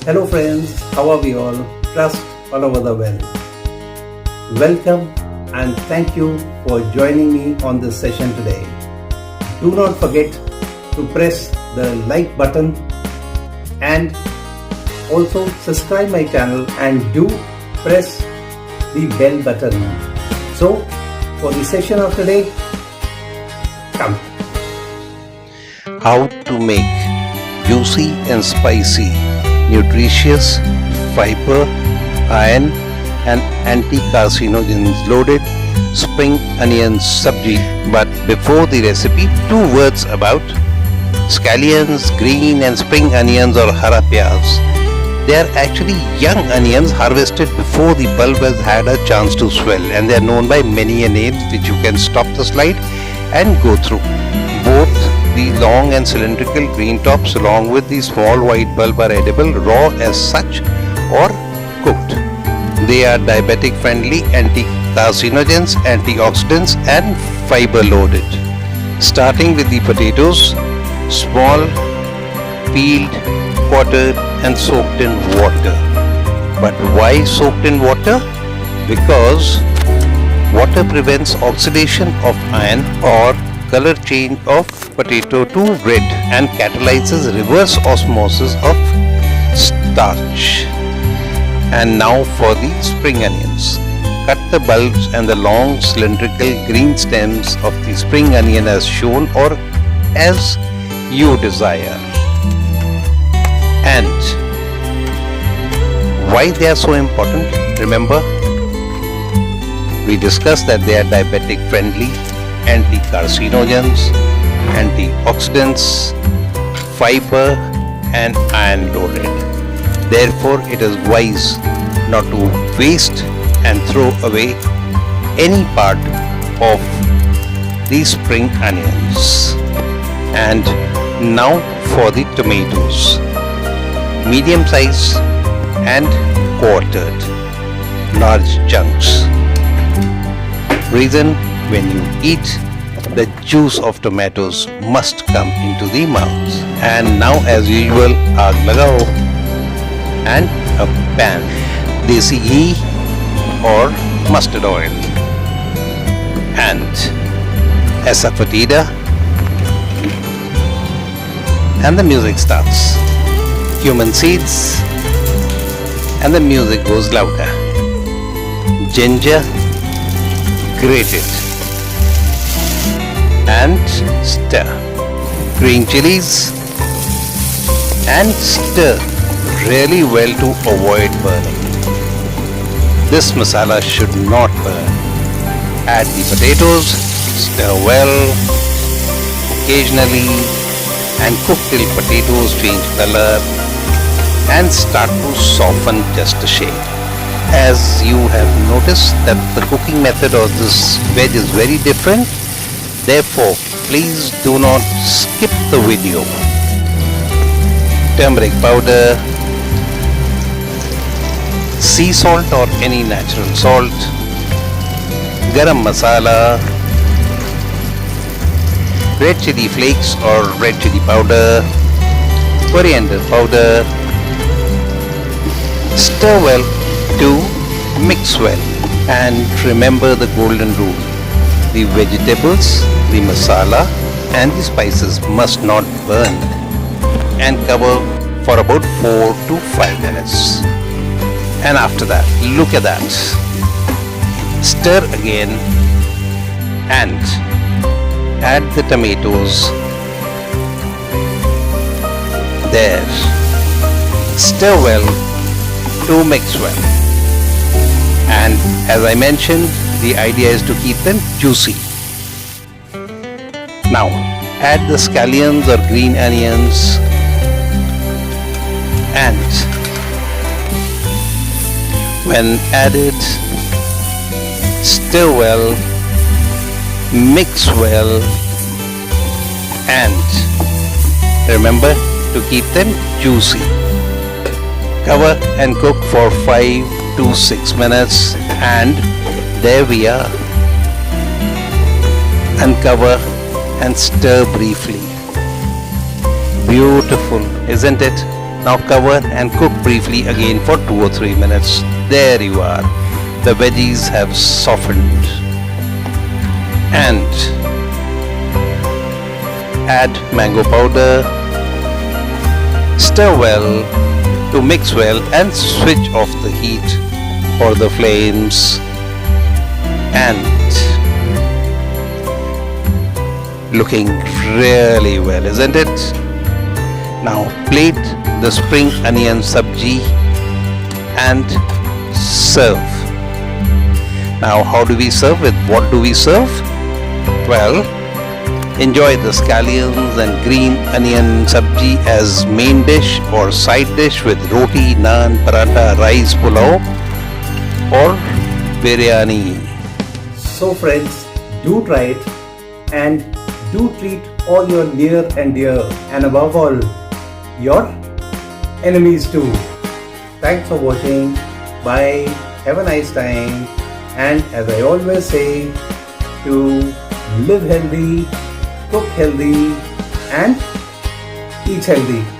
Hello friends, how are we all? Trust all over the world. Welcome and thank you for joining me on this session today. Do not forget to press the like button and also subscribe my channel and do press the bell button. So for the session of today, come. How to make juicy and spicy, nutritious, fiber, iron and anti carcinogens loaded spring onions sabji. But before the recipe, 2 words about scallions, green and spring onions or hara pyaz. They are actually young onions harvested before the bulb has had a chance to swell, and they are known by many names which you can stop the slide and go through. Both the long and cylindrical green tops along with the small white bulb are edible raw as such or cooked. They are diabetic friendly, anti-carcinogens, antioxidants and fiber loaded. Starting with the potatoes, small, peeled, quartered and soaked in water. But why soaked in water? Because water prevents oxidation of iron or color change of potato to red and catalyzes reverse osmosis of starch. And now for the spring onions. Cut the bulbs and the long cylindrical green stems of the spring onion as shown or as you desire. And why they are so important? Remember, we discussed that they are diabetic friendly, anti-carcinogens, antioxidants, fiber and iron loaded. Therefore, it is wise not to waste and throw away any part of these spring onions. And now for the tomatoes. Medium size and quartered, large chunks. Reason: when you eat, the juice of tomatoes must come into the mouth. And now as usual, aag lagao and a pan, desi ghee or mustard oil and aisa fatida, and the music starts. Cumin seeds and the music goes louder. Ginger grated and stir. Green chilies and stir really well to avoid burning. This masala should not burn. Add the potatoes, stir well occasionally and cook till potatoes change color and start to soften just a shade. As you have noticed that the cooking method of this veg is very different, therefore please do not skip the video. Turmeric powder, sea salt or any natural salt, garam masala, red chili flakes or red chili powder, coriander powder. Stir well to mix well, and remember the golden rule: the vegetables, the masala and the spices must not burn, and cover for about 4 to 5 minutes. And after that, look at that, stir again and add the tomatoes. There, stir well to mix well. And as I mentioned, the idea is to keep them juicy. Now add the scallions or green onions and when added, stir well, mix well and remember to keep them juicy. Cover and cook for 5 to 6 minutes and there we are. Uncover and stir briefly. Beautiful, isn't it? Now cover and cook briefly again for 2 or 3 minutes. There you are. The veggies have softened. And add mango powder. Stir well to mix well and switch off the heat or the flames. And looking really well, isn't it? Now plate the spring onion sabji and serve. Now how do we serve it? What do we serve? Well, enjoy the scallions and green onion sabji as main dish or side dish with roti, naan, paratha, rice, pulao or biryani. So friends, do try it and do treat all your near and dear, and above all, your enemies too. Thanks for watching. Bye. Have a nice time. And as I always say, to live healthy, cook healthy and eat healthy.